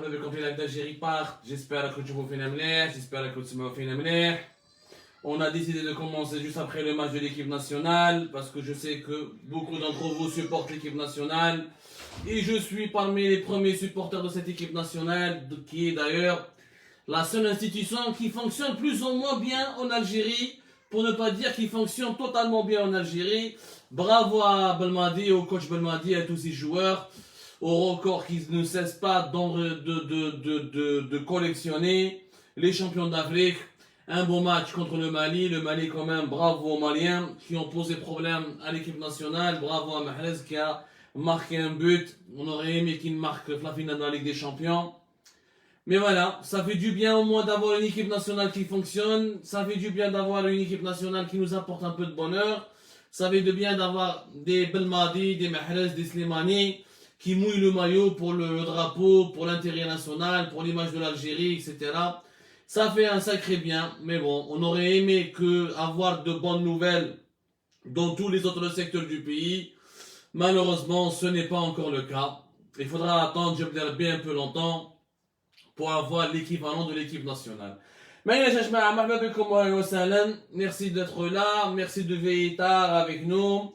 مرحبا بكم في لايف d'Algérie Part. J'espère que tu vous fais مليح, j'espère que tu me fais مليح. On a décidé de commencer juste après le match de l'équipe nationale parce que je sais que beaucoup d'entre vous supportent l'équipe nationale et je suis parmi les premiers supporters de cette équipe nationale qui est d'ailleurs la seule institution qui fonctionne plus ou moins bien en Algérie, pour ne pas dire qui fonctionne totalement bien en Algérie. Bravo à Belmadi, au coach Belmadi et à tous ses joueurs, au record qui ne cesse pas de collectionner les champions d'Afrique. Un beau match contre le Mali quand même, bravo aux Maliens qui ont posé problème à l'équipe nationale, bravo à Mahrez qui a marqué un but. On aurait aimé qu'il marque la finale de la Ligue des Champions. Mais voilà, ça fait du bien au moins d'avoir une équipe nationale qui fonctionne, ça fait du bien d'avoir une équipe nationale qui nous apporte un peu de bonheur, ça fait du bien d'avoir des Belmadi, des Mahrez, des Slimani qui mouillent le maillot pour le drapeau, pour l'intérêt national, pour l'image de l'Algérie, etc. Ça fait un sacré bien, mais bon, on aurait aimé avoir de bonnes nouvelles dans tous les autres secteurs du pays. Malheureusement, ce n'est pas encore le cas. Il faudra attendre, je vais bien un peu longtemps, pour avoir l'équivalent de l'équipe nationale. Merci d'être là, merci de veiller tard avec nous.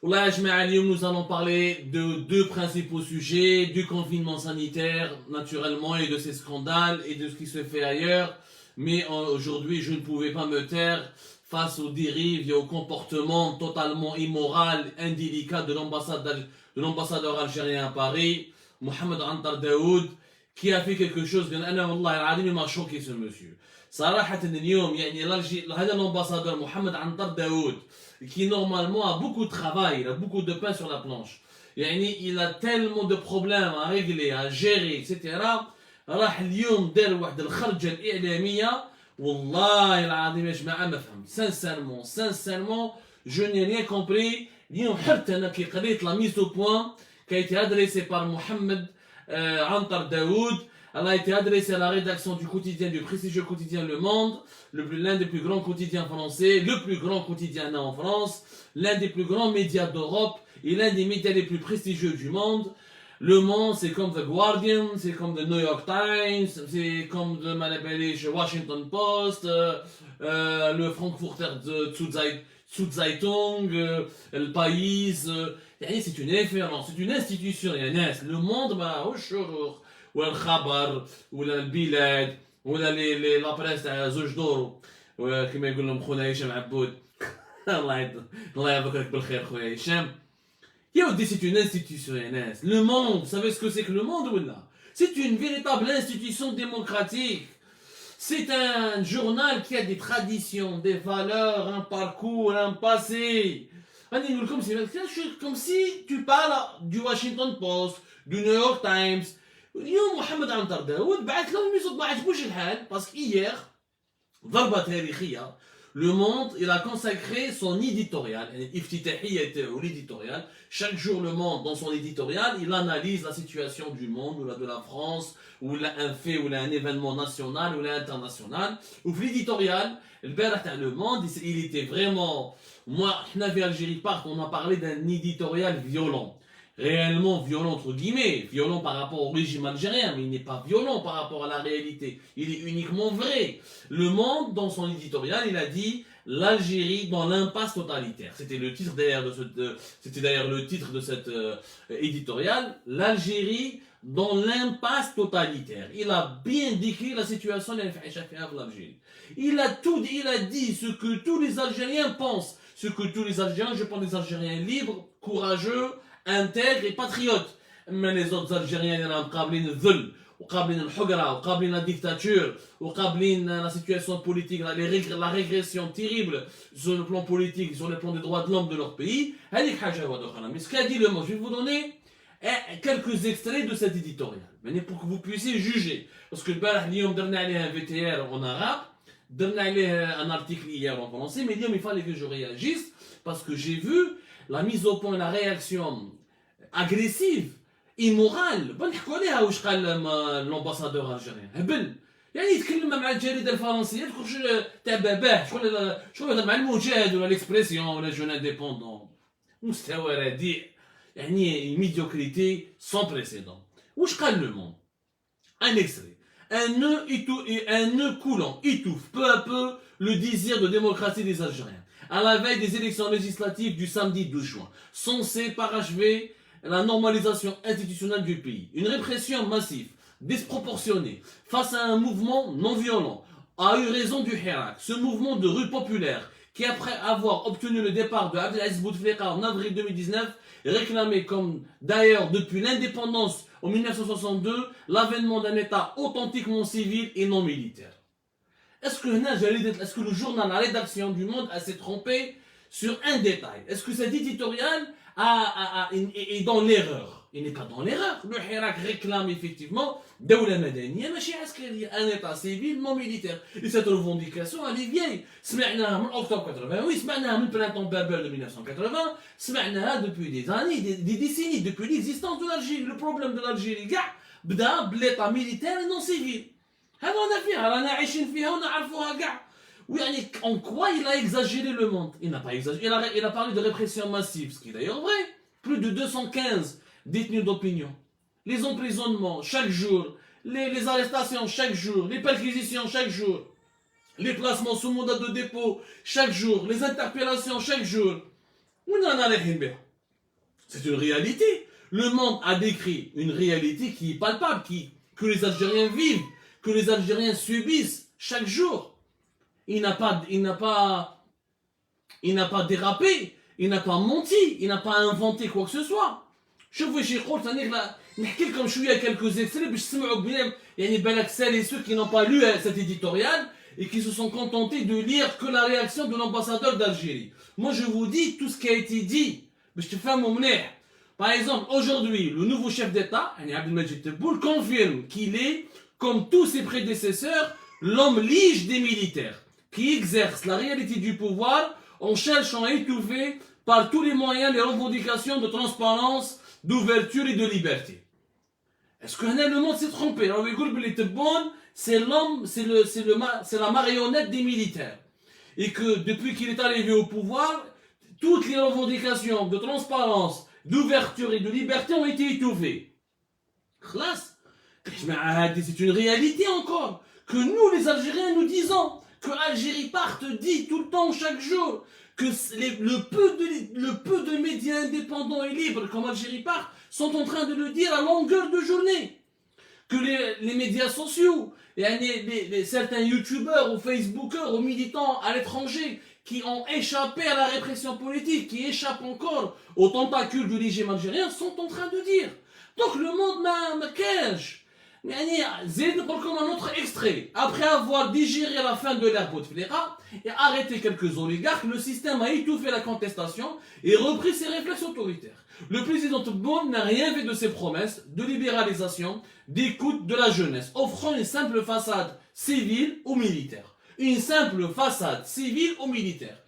Nous allons parler de deux principaux sujets, du confinement sanitaire naturellement et de ces scandales et de ce qui se fait ailleurs. Mais aujourd'hui, je ne pouvais pas me taire face aux dérives et au comportement totalement immoral, indélicat de l'ambassadeur algérien à Paris, Mohamed Antar Daoud, qui a fait quelque chose, il m'a choqué ce monsieur. صراحة اليوم يعني هذا l'ambassadeur Mohamed Antar Daoud qui normalement a beaucoup de travail, il a beaucoup de pain sur la planche. يعني il a tellement de problèmes à régler, à gérer, etc. راح اليوم دار واحد الخرجة الإعلامية والله العظيم يا جماعة ما فهمت. Sincèrement, je n'ai rien compris. اليوم حتى أنا كي قريت la mise au point qui a été adressée par Mohamed Antar Daoud. Elle a été adressée à la rédaction du prestigieux quotidien Le Monde, l'un des plus grands quotidiens français, le plus grand quotidien en France, l'un des plus grands médias d'Europe et l'un des médias les plus prestigieux du monde. Le Monde, c'est comme The Guardian, c'est comme The New York Times, c'est comme The Washington Post, le Frankfurter Zeitung, Le Pays. C'est une référence, c'est une institution. Le Monde, ولا الخبر ولا البلاد ولا لا بريس تاع زوج دور كما يقول لهم خونا هشام عبود الله يذكرك بالخير خويا هشام. يا ودي c'est une institution يا ناس. Le Monde, vous savez ce que c'est que le Monde ولا? C'est une véritable institution démocratique. C'est un journal qui a des traditions, des valeurs, un parcours, un passé. Comme si tu parles du Washington Post, du New York Times. اليوم محمد عنتر داوود بعث لهم يصد ما عجبوش الحال باسكو hier ضربة تاريخية. Le Monde, il a consacré son éditorial, l'éditorial. Chaque jour, Le Monde, dans son éditorial, il analyse la situation du monde, ou de la France, ou un fait, ou un événement national, ou international. Ou l'éditorial, Le Monde, il était vraiment... Moi, on avait Algérie Park, on a parlé d'un éditorial violent. Réellement violent entre guillemets, violent par rapport au régime algérien, mais il n'est pas violent par rapport à la réalité, il est uniquement vrai. Le Monde, dans son éditorial, il a dit l'Algérie dans l'impasse totalitaire. C'était le titre d'ailleurs le titre de cet éditorial, l'Algérie dans l'impasse totalitaire. Il a bien décrit la situation de l'Algérie. Il a tout dit, il a dit ce que tous les Algériens pensent, ce que tous les Algériens, je pense les Algériens libres, courageux, intègres et patriotes. Mais les autres Algériens, ils ont قابلين الذل وقابلين الحقرة وقابلين la dictature وقابلين la situation politique, la régression terrible sur le plan politique, sur le plan des droits de l'homme de leur pays. Mais ce qu'a dit Le Monde, je vais vous donner quelques extraits de cet éditorial pour que vous puissiez juger. Parce que اليوم درنا عليه un VTR en arabe, درنا عليه un article hier en français, mais il fallait que je réagisse parce que j'ai vu la mise au point, la réaction agressive, immorale. نحكوا عليها واش قال l'ambassadeur algérien. هبل. يعني يتكلم مع الجريدة الفرنسية تاع باباه شكون يهضر مع المجاهد ولا l'expression ولا جون انديبوندون. مستوى رديء. يعني médiocrité sans précédent. واش قال Le Monde? Un extrait. Un nœud coulant étouffe peu à peu le désir de démocratie des Algériens. À la veille des élections législatives du samedi 12 juin, censé parachever la normalisation institutionnelle du pays. Une répression massive, disproportionnée, face à un mouvement non violent, a eu raison du Hirak. Ce mouvement de rue populaire, qui après avoir obtenu le départ de Abdelaziz Bouteflika en avril 2019, réclamait comme d'ailleurs depuis l'indépendance en 1962 l'avènement d'un État authentiquement civil et non militaire. Est-ce que le journal, la rédaction du Monde s'est trompé sur un détail? Est-ce que cet éditorial est dans l'erreur? Il n'est pas dans l'erreur. Le Hirak réclame effectivement Daoula Madaniya, un État civil non militaire. Et cette revendication, elle est vieille. سمعناها من octobre 88, سمعناها من printemps Babel de 1980, سمعناها depuis des années, des décennies, depuis l'existence de l'Algérie. Le problème de l'Algérie, بدا بالإيطا militaire et non civil. هذا رانا فيها, رانا عايشين فيها ونعرفوها كاع. ويعني en quoi il a exagéré le monde? Il n'a pas exagéré. Il a parlé de répression massive, ce qui est d'ailleurs vrai. Plus de 215 détenus d'opinion. Les emprisonnements chaque jour, les arrestations chaque jour, les perquisitions chaque jour, les placements sous mandat de dépôt chaque jour, les interpellations chaque jour. C'est une réalité. Le monde a décrit une réalité qui est palpable, que les Algériens vivent, que les Algériens subissent chaque jour. Il n'a pas dérapé, il n'a pas menti, il n'a pas inventé quoi que ce soit. شوفوا شي قلت انا نحكي لكم شويه quelques extraits باش تسمعوا بهم يعني بالك celles et ceux qui n'ont pas lu cet éditorial et qui se sont contentés de lire que la réaction de l'ambassadeur d'Algérie. Moi je vous dis tout ce qui a été dit باش تفهموا مليح. Par exemple, aujourd'hui, le nouveau chef d'État, Abdelmadjid Tebboune, confirme qu'il est, comme tous ses prédécesseurs, l'homme lige des militaires, qui exerce la réalité du pouvoir en cherchant à étouffer par tous les moyens les revendications de transparence, d'ouverture et de liberté. Est-ce que le monde s'est trompé? Alors, c'est l'homme, c'est la marionnette des militaires. Et que depuis qu'il est arrivé au pouvoir, toutes les revendications de transparence, d'ouverture et de liberté ont été étouffées. C'est une réalité encore. Que nous, les Algériens, nous disons. Que Algérie Part dit tout le temps, chaque jour. Que le peu de médias indépendants et libres comme Algérie Part sont en train de le dire à longueur de journée. Que les médias sociaux, et certains youtubeurs ou facebookers ou militants à l'étranger qui ont échappé à la répression politique, qui échappent encore aux tentacules du régime algérien, sont en train de dire. Donc le monde m'a cage. Comme un autre extrait. Après avoir digéré la fin de l'ère Bouteflika et arrêté quelques oligarques, le système a étouffé la contestation et repris ses réflexes autoritaires. Le président Tebboune n'a rien fait de ses promesses de libéralisation, d'écoute de la jeunesse, offrant une simple façade civile ou militaire. Une simple façade civile ou militaire.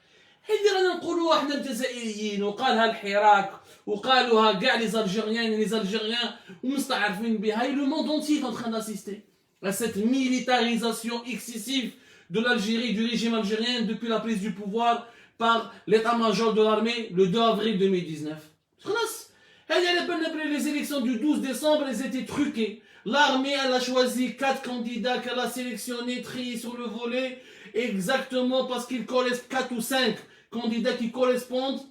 وقالوها كاع les Algériens ومستعرفين بها, et le monde entier est en train d'assister à cette militarisation excessive de l'Algérie, du régime algérien depuis la prise du pouvoir par l'état-major de l'armée le 2 avril 2019. Les élections du 12 décembre, elles étaient truquées. L'armée, elle a choisi 4 candidats qu'elle a sélectionnés, triés sur le volet, exactement parce qu'ils correspondent, 4 ou 5 candidats qui correspondent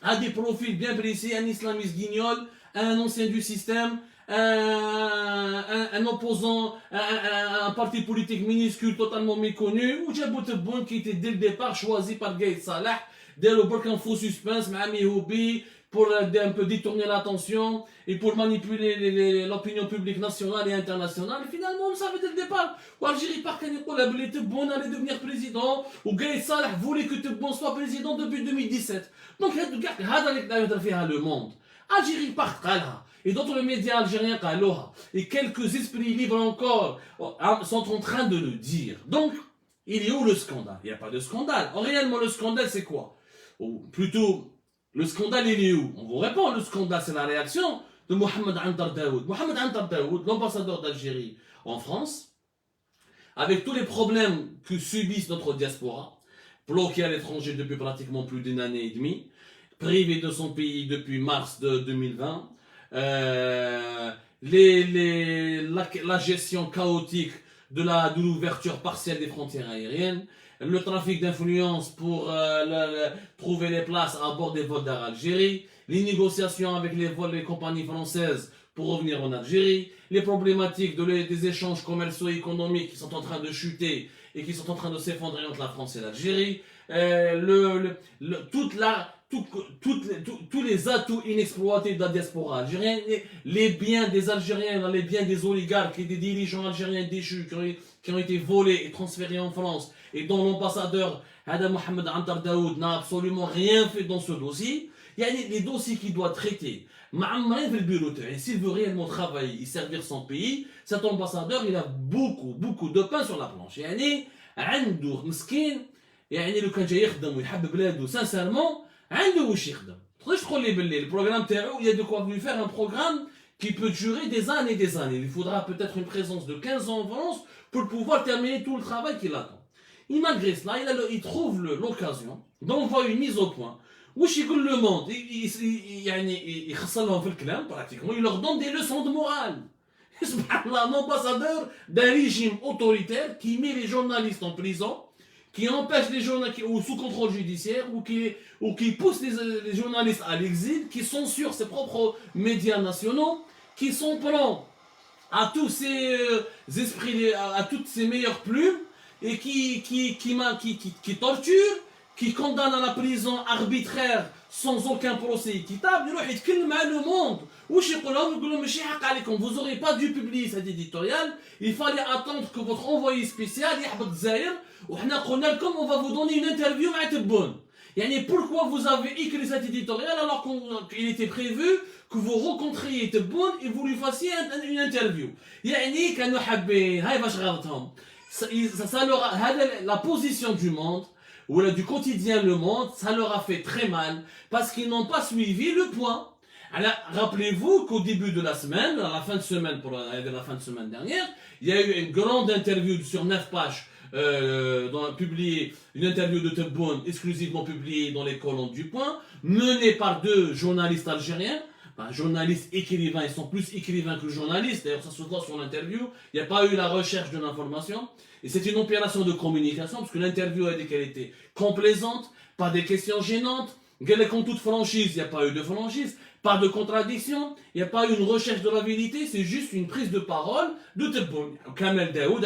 à des profils bien précis, un islamiste guignol, un ancien du système, un opposant, un parti politique minuscule totalement méconnu, ou Djabou Tebboune qui était dès le départ choisi par Gaïd Salah, dès le bloc un faux suspense, Mahami Houbi, pour un peu détourner l'attention et pour manipuler l'opinion publique nationale et internationale. Et finalement, on le savait dès le départ. Algérie Part Tebboune allait devenir président, ou Gaïd Salah voulait que Tebboune soit président depuis 2017. Donc, le monde. Algérie Part et d'autres médias algériens et quelques esprits libres encore sont en train de le dire. Donc, il est où le scandale? Il n'y a pas de scandale. Réellement, le scandale, c'est quoi? Ou plutôt, le scandale, il est où? On vous répond, le scandale, c'est la réaction de Mohamed Antar Daoud. Mohamed Antar Daoud, l'ambassadeur d'Algérie en France, avec tous les problèmes que subissent notre diaspora, bloqué à l'étranger depuis pratiquement plus d'une année et demie, privé de son pays depuis mars de 2020, la gestion chaotique de l'ouverture partielle des frontières aériennes, le trafic d'influence pour trouver les places à bord des vols d'Air Algérie, les négociations avec les compagnies françaises pour revenir en Algérie, les problématiques des échanges commerciaux et économiques qui sont en train de chuter et qui sont en train de s'effondrer entre la France et l'Algérie, tous les atouts inexploités de la diaspora algérienne, les biens des Algériens, les biens des oligarques et des dirigeants algériens déchus qui ont été volés et transférés en France et dont l'ambassadeur Adam Mohamed Antar Daoud n'a absolument rien fait dans ce dossier. Il y a les dossiers qu'il doit traiter. S'il veut réellement travailler et servir son pays, cet ambassadeur, il a beaucoup de pain sur la planche. عنده مسكين لو كان جاي يخدم ويحب بلاده sincèrement عنده واش يخدم. تقدرش تقول لي باللي البروغرام تاعو il y a de quoi lui faire un programme qui peut durer des années et des années. Il faudra peut-être une présence de 15 ans en France pour pouvoir terminer tout le travail qu'il attend. Et malgré cela, il trouve l'occasion d'envoyer une mise au point. واش يقول le monde, يعني يخسرهم في الكلام pratiquement, il leur donne des leçons de morale. Un ambassadeur d'un régime autoritaire qui met les journalistes en prison, qui empêche les journalistes ou sous contrôle judiciaire, ou qui pousse les journalistes à l'exil, qui censure ses propres médias nationaux, qui s'en prend à tous ces esprits, à toutes ces meilleures plumes, et qui torture, qui condamne à la prison arbitraire sans aucun procès équitable. يروح يتكلم مع le monde. واش يقول لهم ماشي حق عليكم, vous aurez pas dû publier cet éditorial, il fallait attendre que votre envoyé spécial يحبط الجزائر وحنا قلنا لكم on va vous donner une interview مع تبون. يعني pourquoi vous avez écrit cet éditorial alors qu'il était prévu que vous rencontriez تبون et vous lui fassiez une interview. يعني كانوا حابين هاي فاش غلطهم. La position du monde ou du quotidien Le Monde, ça leur a fait très mal parce qu'ils n'ont pas suivi le point. Alors, rappelez-vous qu'au début de la semaine, à la fin de semaine, la fin de semaine dernière, il y a eu une grande interview sur 9 pages, publiée, une interview de Tebboune exclusivement publiée dans les colonnes du Point, menée par 2 journalistes algériens. Journalistes écrivains, ils sont plus écrivains que journalistes, d'ailleurs ça se voit sur l'interview, il n'y a pas eu la recherche de l'information, et c'est une opération de communication, parce que l'interview a dit qu'elle était complaisante, pas des questions gênantes, qu'elle est contre toute franchise, il n'y a pas eu de franchise, pas de contradiction, il n'y a pas eu une recherche de la vérité, c'est juste une prise de parole de Tebboune. Kamel Daoud,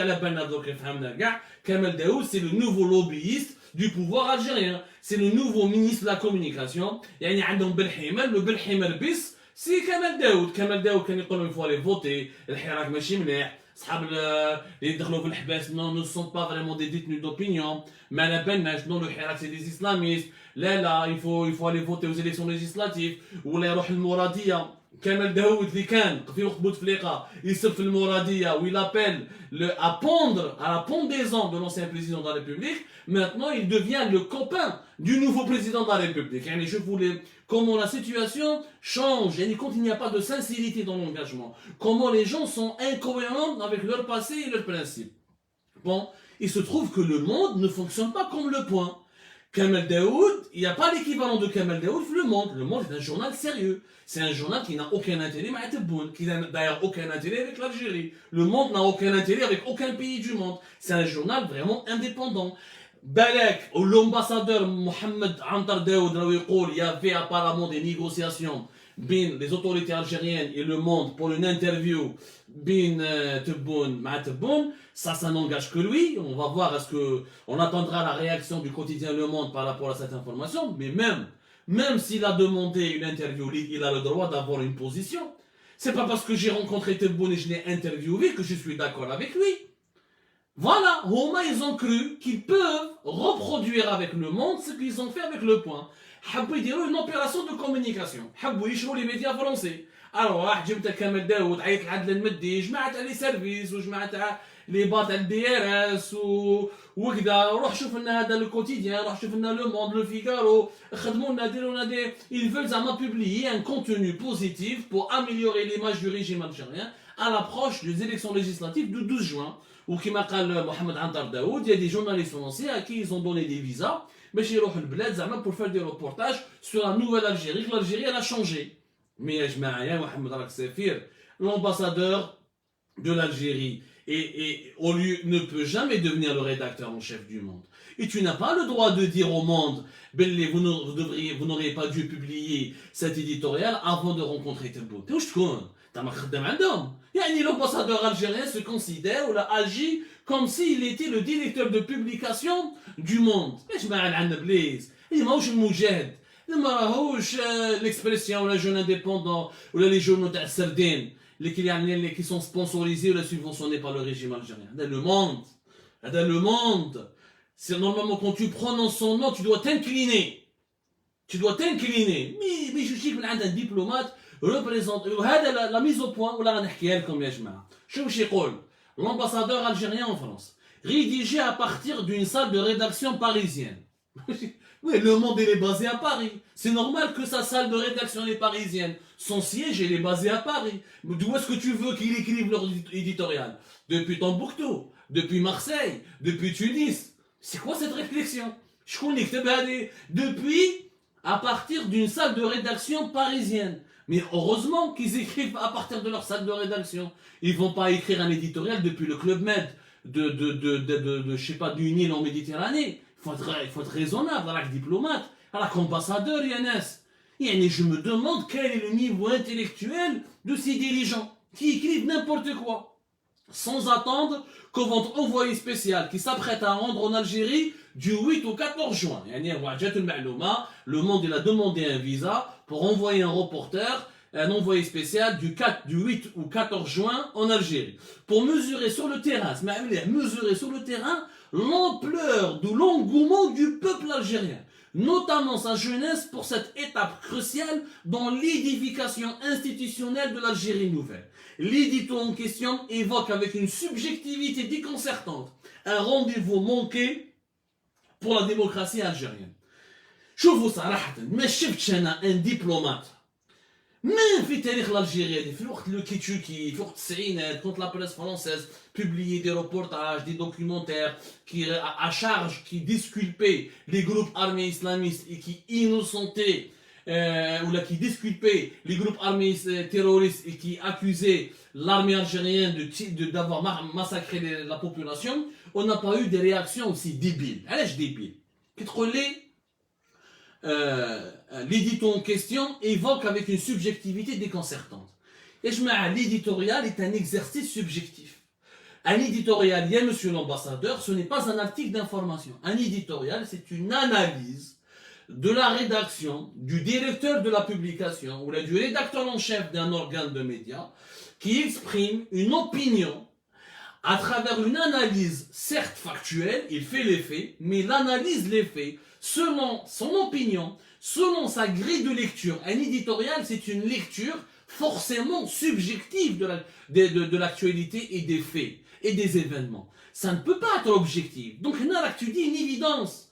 Kamel Daoud, c'est le nouveau lobbyiste du pouvoir algérien, c'est le nouveau ministre de la communication, يعني عندهم بالحمل, le بالحمل bis, c'est Kamel Daoud. Kamel Daoud كان يقول il faut aller voter, الحراك ماشي مليح, صحاب اللي يدخلوا في الحباس non, ne sont pas vraiment des détenus d'opinion, ما على بالناش non, le حراك c'est des islamistes, là il faut aller voter aux élections législatives, ولا يروح المرادية. Kamel Daoud اللي كان في وقت بوتفليقة يسب في المرادية où il appelle à pondre, à la pendaison de l'ancien président de la République, maintenant il devient le copain du nouveau président de la République. Et je voulais comment la situation change, et quand il n'y a pas de sincérité dans l'engagement, comment les gens sont incohérents avec leur passé et leurs principes. Bon, il se trouve que le monde ne fonctionne pas comme le Point. Kamel Daoud, il n'y a pas l'équivalent de Kamel Daoud, Le Monde. Le Monde est un journal sérieux. C'est un journal qui n'a aucun intérêt avec Tebboune, qui n'a d'ailleurs aucun intérêt avec l'Algérie. Le Monde n'a aucun intérêt avec aucun pays du monde. C'est un journal vraiment indépendant. Balek, ou l'ambassadeur Mohamed Antar Daoud, il y avait apparemment des négociations entre les autorités algériennes et Le Monde pour une interview Tebboune. Ça n'engage que lui. On va voir, on attendra la réaction du quotidien Le Monde par rapport à cette information. Mais même s'il a demandé une interview, il a le droit d'avoir une position. C'est pas parce que j'ai rencontré Tebboune et je l'ai interviewé que je suis d'accord avec lui. Voilà, Homa, ils ont cru qu'ils peuvent reproduire avec Le Monde ce qu'ils ont fait avec Le Point. حبوا يديروا une opération de communication. حبوا يشروا les médias français. Alors, راح جبت كامل داود, عيط لعدل المدي, جمعت على لي سيرفيس وجمعت على لي باط على الدي ار اس وكذا, روح شوف لنا هذا لو كوتيديان, روح شوف لنا لو موند, لو فيغارو, خدموا لنا, ديروا لنا دي. Ils veulent زعما publier un contenu positif pour améliorer l'image du régime algérien à l'approche des élections législatives du 12 juin. Ou qui m'a dit Mohamed Antar Daoud, il y a des journalistes français à qui ils ont donné des visas, mais chez pour faire des reportages sur la nouvelle Algérie, que l'Algérie elle a changé. Mais je m'ai Mohamed Al-Safir, l'ambassadeur de l'Algérie et au lieu ne peut jamais devenir le rédacteur en chef du Monde. Et tu n'as pas le droit de dire au Monde, vous n'auriez pas dû publier cet éditorial avant de rencontrer Tebboune. T'es où je te connais? T'as ma khadam عندهم. يعني l'ambassadeur algérien se considère ou agit comme s'il était le directeur de publication du Monde. ايش معنى عندنا بليز؟ اللي ماهوش المجاهد، اللي ما راهوش l'expression ولا jeune indépendant ولا les journaux تاع السردين qui sont sponsorisés ou subventionnés par le régime algérien. Le monde. C'est normalement quand tu prononces son nom, tu dois t'incliner. Mais je sais que un diplomate représente. La mise au point, ولا غنحكيها لكم يا جماعة. شوف واش يقول l'ambassadeur algérien en France, rédigé à partir d'une salle de rédaction parisienne. Oui, le Monde il est basé à Paris. C'est normal que sa salle de rédaction est parisienne. Son siège il est basé à Paris. D'où est-ce que tu veux qu'il écrive leur éditorial? Depuis Tombouctou, depuis Marseille, depuis Tunis. C'est quoi cette réflexion? Je connais que depuis à partir d'une salle de rédaction parisienne. Mais heureusement qu'ils écrivent à partir de leur salle de rédaction. Ils vont pas écrire un éditorial depuis le Club Med je sais pas, d'une île en Méditerranée. Il faut être raisonnable avec diplomate, avec ambassadeur, Yanis. Et je me demande quel est le niveau intellectuel de ces dirigeants qui écrivent n'importe quoi, sans attendre qu'au votre envoyé spécial qui s'apprête à rendre en Algérie du 8 au 14 juin. Le Monde il a demandé un visa pour envoyer un reporter, un envoyé spécial du 8 ou 14 juin en Algérie, pour mesurer sur le terrain, l'ampleur de l'engouement du peuple algérien, notamment sa jeunesse pour cette étape cruciale dans l'édification institutionnelle de l'Algérie nouvelle. L'édito en question évoque avec une subjectivité déconcertante un rendez-vous manqué pour la démocratie algérienne. شوفوا صراحة ما شفتش أنا un diplomate même في تاريخ l'Algérie في الوقت le Kitchuki في وقت التسعينات quand la presse française publiait des reportages, des documentaires qui à charge qui disculpaient les groupes armés islamistes et qui innocentaient ou là qui disculpaient les groupes armés terroristes et qui accusaient l'armée algérienne d'avoir massacré la population, on n'a pas eu des réactions aussi débiles. علاش débile qui l'édito en question évoque avec une subjectivité déconcertante. Et je mets l'éditorial est un exercice subjectif. Un éditorial, monsieur l'ambassadeur, ce n'est pas un article d'information. Un éditorial, c'est une analyse de la rédaction, du directeur de la publication ou du rédacteur en chef d'un organe de médias qui exprime une opinion à travers une analyse certes factuelle, il fait les faits, mais il analyse les faits selon son opinion, selon sa grille de lecture. Un éditorial, c'est une lecture forcément subjective de l'actualité et des faits et des événements. Ça ne peut pas être objectif. Donc là, tu dis une évidence.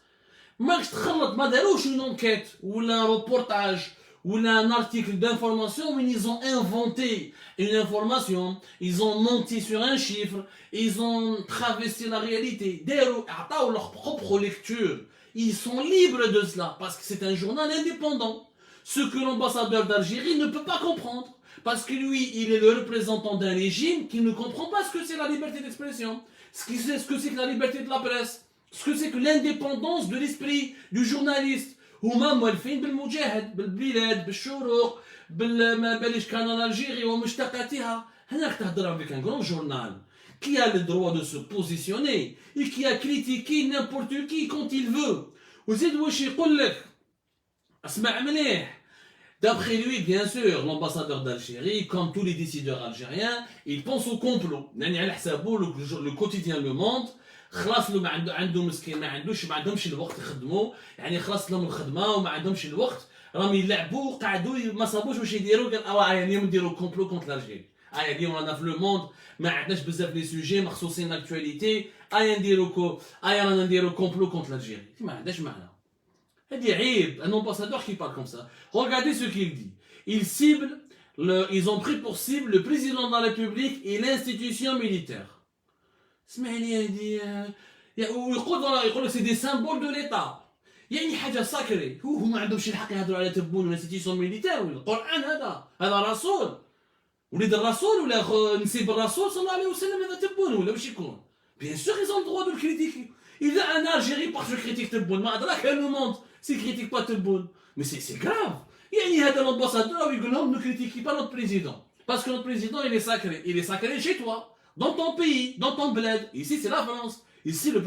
Moi, je te une enquête ou un reportage ou un article d'information où ils ont inventé une information, ils ont menti sur un chiffre, ils ont travesti la réalité, leur propre lecture. Ils sont libres de cela parce que c'est un journal indépendant. Ce que l'ambassadeur d'Algérie ne peut pas comprendre. Parce que lui, il est le représentant d'un régime qui ne comprend pas ce que c'est la liberté d'expression, ce que c'est que la liberté de la presse, ce que c'est que l'indépendance de l'esprit du journaliste. هما مولفين بالمجاهد بالبلاد بالشروق بالش كان الجيري ومشتقاتها. هناك تهضر avec un grand journal qui a le droit de se positionner et qui a critiqué n'importe qui quand il veut. وزيد واش يقول لك اسمع مليح. D'après lui, bien sûr, l'ambassadeur d'Algérie, comme tous les décideurs algériens, il pense au complot. Le quotidien Le Monde, خلاص له ما عنده مسكين ما عندهمش الوقت يخدموا يعني خلاص لهم الخدمه وما عندهمش الوقت راهم يلعبوا قعدوا ما صابوش واش يديروا قال اليوم نديروا كومبلو كونت لالجيري اليوم رانا في لو موند ما عندناش بزاف لي سوجي مخصوصين لاكtualité رانا نديروا كومبلو كونت لالجيري ما عندهاش معنى. هذه عيب un ambassadeur qui parle comme ça. Regardez ce qu'il dit. Ils ont pris pour cible le président de la République et l'institution militaire. يقول سي دي سامبول دو ليتا يعني حاجه ساكري هما ما عندهمش الحق يهضروا على تبون ولا سيتيسيون ميليتير ولا القران هذا رسول وليد الرسول ولا نسيب الرسول صلى الله عليه وسلم هذا تبون ولا باش يكون. بيان سور ils ont le droit de le critiquer. Il a un Algérie parce que je critique تبون ما أدراك le monde s'il critique pas تبون. Mais c'est grave. يعني هذا l'ambassadeur يقول لهم ne critiquez pas notre président. Parce que notre président il est sacré. Il est sacré chez toi, dans ton pays, dans ton bled. Ici c'est la France. Ici les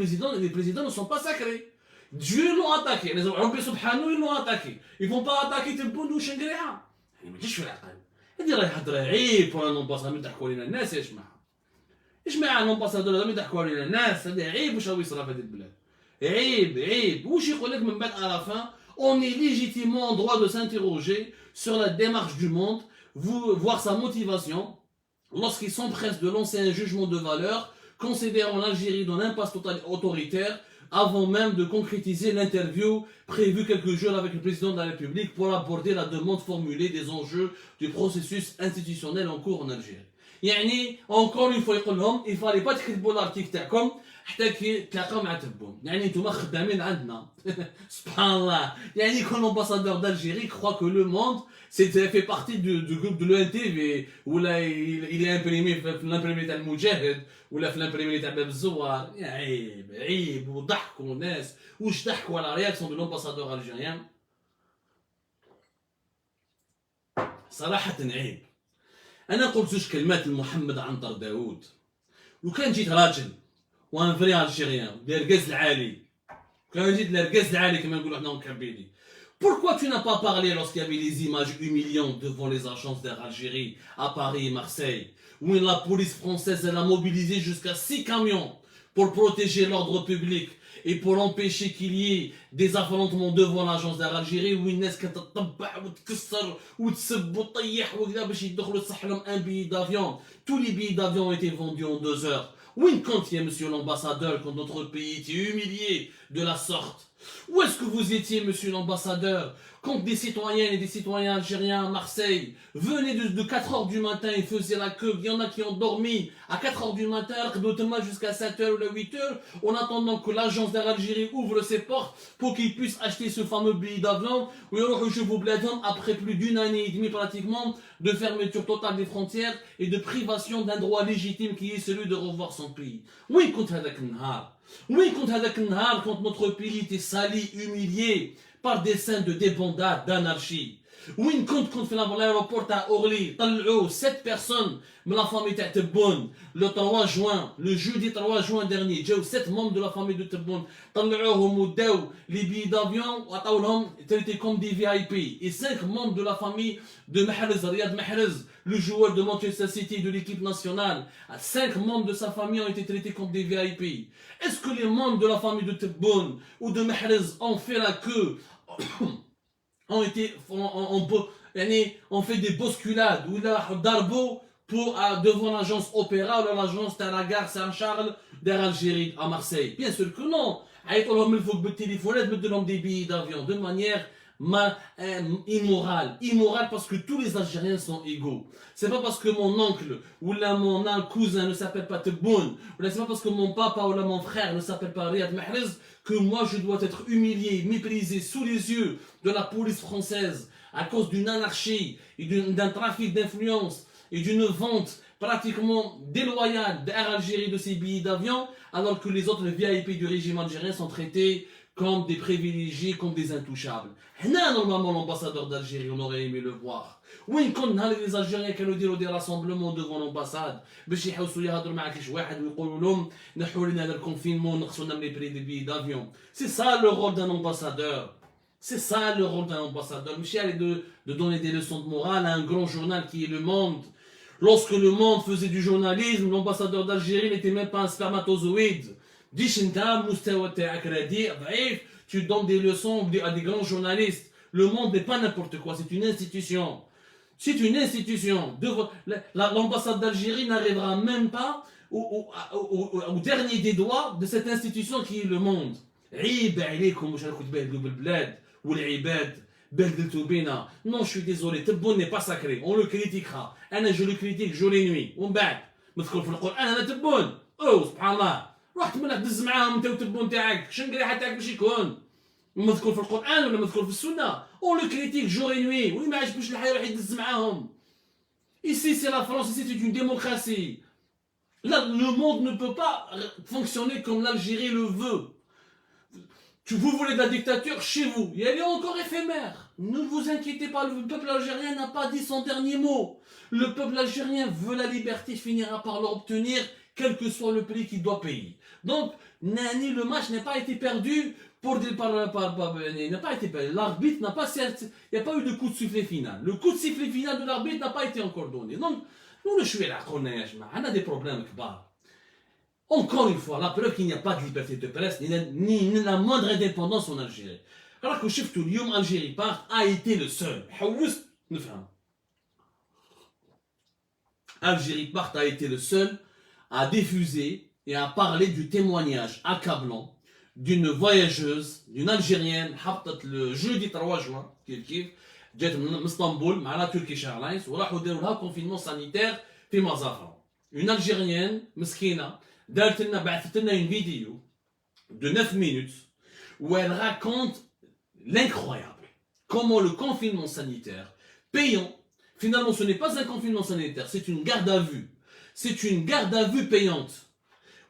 présidents ne sont pas sacrés. Dieu l'ont attaqué. Les Européens subhanahu ils l'ont attaqué. Ils vont pas attaquer تبون وشنقريعة. يعني ما تجيش في العقل. هادي راه يحضر عيب بور ان امباسادور يضحكوا علينا الناس يا جماعه. ايش مع ان امباسادور هذا يضحكوا علينا الناس هذا عيب واش راهو يصرى في هذه البلاد. عيب واش يقول لك من بعد à la fin on est légitimement en droit de s'interroger sur la démarche du monde, voir sa motivation lorsqu'il s'empresse de lancer un jugement de valeur considérant l'Algérie dans l'impasse autoritaire avant même de concrétiser l'interview prévue quelques jours avec le président de la République pour aborder la demande formulée des enjeux du processus institutionnel en cours en Algérie. يعني encore une fois يقول لهم il fallait pas تكتبوا l'article تاعكم حتى كي تلاقاو مع تبون. يعني نتوما خدامين عندنا. سبحان الله. يعني كون l'ambassadeur d'Algérie croit que le monde fait partie du groupe de l'ONTV ولا il est imprimé في l'imprimerie تاع المجاهد ولا في l'imprimerie تاع باب الزوار. عيب وضحكوا الناس. واش ضحكوا على رياكسيون de l'ambassadeur algérien. صراحة عيب. أنا قلت زوج كلمات لمحمد عنتر داوود. لو كان جيت راجل وان فري الجيريان الرقاز العالي كان جيت الرقاز العالي كما نقولوا حنا مكبيدي. Pourquoi tu n'as pas parlé lorsqu'il y avait les images humiliantes devant les agences d'Air Algérie à Paris et Marseille, où la police française elle a mobilisé jusqu'à 6 camions pour protéger l'ordre public et pour empêcher qu'il y ait des affrontements devant l'agence d'Air Algérie où الناس كتطبع وتكسر وتسب وتطيح وكذا باش يدخلوا تصح لهم un billet d'avion. Tous les billets d'avion ont été vendus en 2 heures. Oui, quand il y a monsieur l'ambassadeur, quand notre pays était humilié de la sorte. Où est-ce que vous étiez, monsieur l'ambassadeur, quand des citoyennes et des citoyens algériens à Marseille venaient de 4h du matin et faisaient la queue. Il y en a qui ont dormi à 4h du matin, jusqu'à 7h ou 8h, en attendant que l'agence d'Air Algérie ouvre ses portes pour qu'ils puissent acheter ce fameux billet d'avion. Après plus d'une année et demie pratiquement de fermeture totale des frontières et de privation d'un droit légitime qui est celui de revoir son pays. Oui, contre quand notre pays était sali, humilié par des scènes de débandade, d'anarchie. وين كنت في l'aéroport à Orly طلعوا 7 personnes من la famille تاع تبون le 3 juin le jeudi 3 juin dernier جاو 7 membres de la famille de تبون طلعوهم وداو les billets d'avion وعطاو لهم traités comme des VIP et 5 membres de la famille de Mahrez Riyad Mahrez le joueur de Manchester City de l'équipe nationale 5 membres de sa famille ont été traités comme des VIP. Est-ce que les membres de la famille de Tebboune ou de Mahrez ont fait la queue ont fait des bousculades ou d'arbo pour devant l'agence Opéra ou l'agence de la gare Saint-Charles d'Air Algérie à Marseille? Bien sûr que non. Il faut que le téléphone mettre des billets d'avion de manière immorale parce que tous les Algériens sont égaux. C'est pas parce que mon oncle ou là mon cousin ne s'appelle pas Tebboune ou là c'est pas parce que mon papa ou là mon frère ne s'appelle pas Riyad Mahrez que moi je dois être humilié, méprisé sous les yeux de la police française à cause d'une anarchie et d'un trafic d'influence et d'une vente pratiquement déloyale d'Air Algérie de ses billets d'avion, alors que les autres VIP du régime algérien sont traités comme des privilégiés, comme des intouchables. Là, normalement, l'ambassadeur d'Algérie, on aurait aimé le voir. Oui, quand les Algériens qui nous disent des rassemblements devant l'ambassade, باش يحوسوا يهضروا معاك شي واحد ويقولوا لهم نحوا لنا هذا الكونفينمون ونقصوا لنا les prix des billets d'avion. C'est ça le rôle d'un ambassadeur. C'est ça le rôle d'un ambassadeur. Michel, de donner des leçons de morale à un grand journal qui est Le Monde. Lorsque Le Monde faisait du journalisme, l'ambassadeur d'Algérie n'était même pas un spermatozoïde. Tu donnes des leçons à des grands journalistes. Le Monde n'est pas n'importe quoi, c'est une institution. C'est une institution. L'ambassade d'Algérie n'arrivera même pas au dernier des doigts de cette institution qui est Le Monde. Non, je suis désolé, Tebboune n'est pas sacré, on le critiquera. Je le critique jour et nuit. On bat. مذكور في القرآن أنا تبون. أوه سبحان الله. رحت منك دز معاهم أنت وتبون تاعك، شنقريحة تاعك باش يكون. مذكور في القرآن ولا مذكور في السنة. On le critique jour et nuit. وين ما عجبوش الحياة يروح يدز معاهم. Ici, c'est la France, ici, c'est une démocratie. Là, le monde ne peut pas fonctionner comme l'Algérie le veut. Vous voulez de la dictature chez vous, et elle est encore éphémère. Ne vous inquiétez pas, le peuple algérien n'a pas dit son dernier mot. Le peuple algérien veut la liberté, finira par l'obtenir, quel que soit le prix qu'il doit payer. Donc, le match n'a pas été perdu n'a pas été perdu. L'arbitre n'a pas il n'y a pas eu de coup de sifflet final. Le coup de sifflet final de l'arbitre n'a pas été encore donné. Donc, nous, le chouet là, on a des problèmes كبار. Encore une fois, la preuve qu'il n'y a pas de liberté de presse, ni la moindre indépendance en Algérie. Alors que chef tout le Algérie part a été le seul. Algérie part a été le seul à diffuser et à parler du témoignage accablant d'une voyageuse, d'une Algérienne, le jeudi 3 juin, جات من اسطنبول مع la Turkish Airlines وراحوا داروا لها confinement sanitaire في مظافرة. Une Algérienne مسكينة بعثت لنا une vidéo de 9 minutes où elle raconte l'incroyable. Comment le confinement sanitaire payant, finalement ce n'est pas un confinement sanitaire, c'est une garde à vue. C'est une garde à vue payante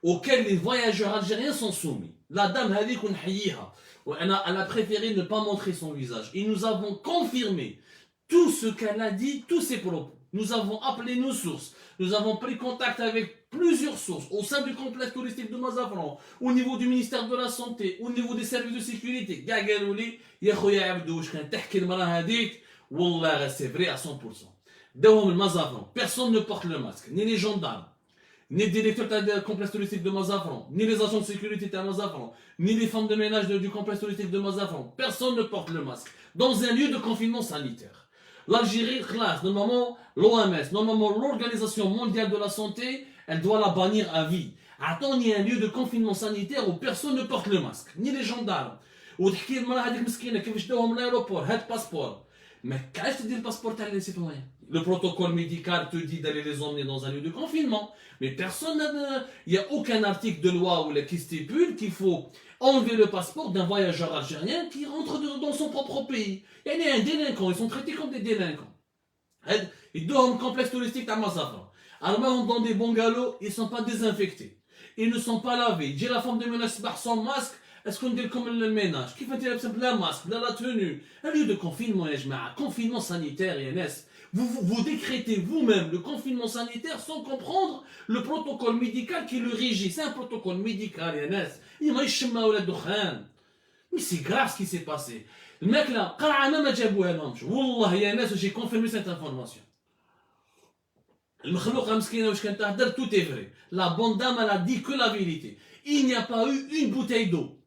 auquel les voyageurs algériens sont soumis. La dame Hadik Unhayiha, elle a préféré ne pas montrer son visage. Et nous avons confirmé tout ce qu'elle a dit, tous ses propos. Nous avons appelé nos sources. Nous avons pris contact avec plusieurs sources au sein du complexe touristique de Mazafran, au niveau du ministère de la Santé, au niveau des services de sécurité. Gagalouli, Yakhoya Abdou, Wallah, c'est vrai à 100%. Personne ne porte le masque, ni les gendarmes, ni les directeurs du complexe touristique de Mazafran, ni les agents de sécurité de Mazafran, ni les femmes de ménage du complexe touristique de Mazafran. Personne ne porte le masque dans un lieu de confinement sanitaire. L'Algérie, normalement, l'OMS, normalement l'Organisation mondiale de la santé, elle doit la bannir à vie. Attends, il y a un lieu de confinement sanitaire où personne ne porte le masque, ni les gendarmes. وتحكي المراه هذيك مسكينه كيفاش داوها من l'aéroport, هاد passeport. Mais qu'est-ce que tu dis le passeport à les citoyens? Le protocole médical te dit d'aller les emmener dans un lieu de confinement. Mais personne il n'y a aucun article de loi qui stipule qu'il faut enlever le passeport d'un voyageur algérien qui rentre dans son propre pays. Il y a un délinquant, ils sont traités comme des délinquants. Ils doivent un complexe touristique à Mazafra. Alors, dans des bungalows, ils ne sont pas désinfectés. Ils ne sont pas lavés. J'ai la femme de ménage sans masque. Est-ce qu'on dit comme le ménage? Qui fait la masque, la tenue? Un lieu de confinement, confinement sanitaire, vous décrétez vous-même le confinement sanitaire sans comprendre le protocole médical qui le régit. C'est un protocole médical, mais c'est grave ce qui s'est passé. Le mec là, j'ai confirmé cette information. Tout est vrai. La bonne dame, elle a dit que la vérité. Il n'y a pas eu une bouteille d'eau.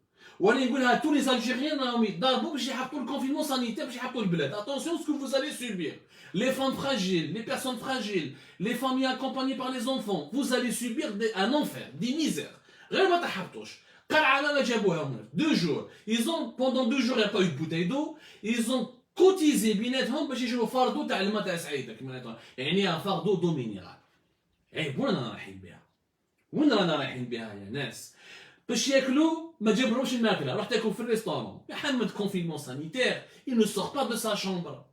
Tous les Algériens le confinement sanitaire, attention à ce que vous allez subir. Les femmes fragiles, les personnes fragiles, les familles accompagnées par les enfants, vous allez subir un enfer, des misères. 2 jours. Pendant 2 jours, il n'y a pas eu de bouteille d'eau. Ils ont cotisé بيناتهم باش يشروا فردو تاع الماء تاع سعيده كما يعني un fardeau d'eau minérale. وين رانا رايحين بها؟ وين رانا رايحين بها يا ناس؟ باش ياكلوا ما جابلهمش الماكله، روح تاكل في الريستورون. محمد confinement sanitaire, il ne sort pas de sa chambre.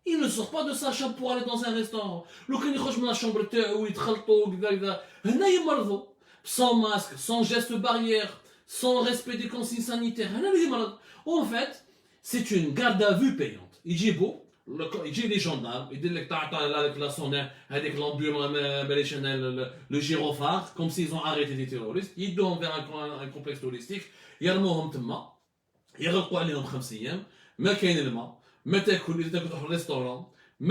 Il ne sort pas de sa chambre pour aller dans un restaurant. لو كان يخرج من الشامبر تاعو يتخلطوا كذا هنا يمرضوا. Sans masque, sans geste barrière, sans respect des consignes sanitaires. En fait, c'est une garde à vue payante. Il dit beau, il dit les gendarmes, il dit avec la sonnerie, avec l'ambulance, le gyrophare, comme s'ils ont arrêté des terroristes. Ils doivent vers un complexe touristique. Il y a le mot Hamtma, il y a le roi Léon 5e, mais il y a le mot, mais il y a le restaurant. Il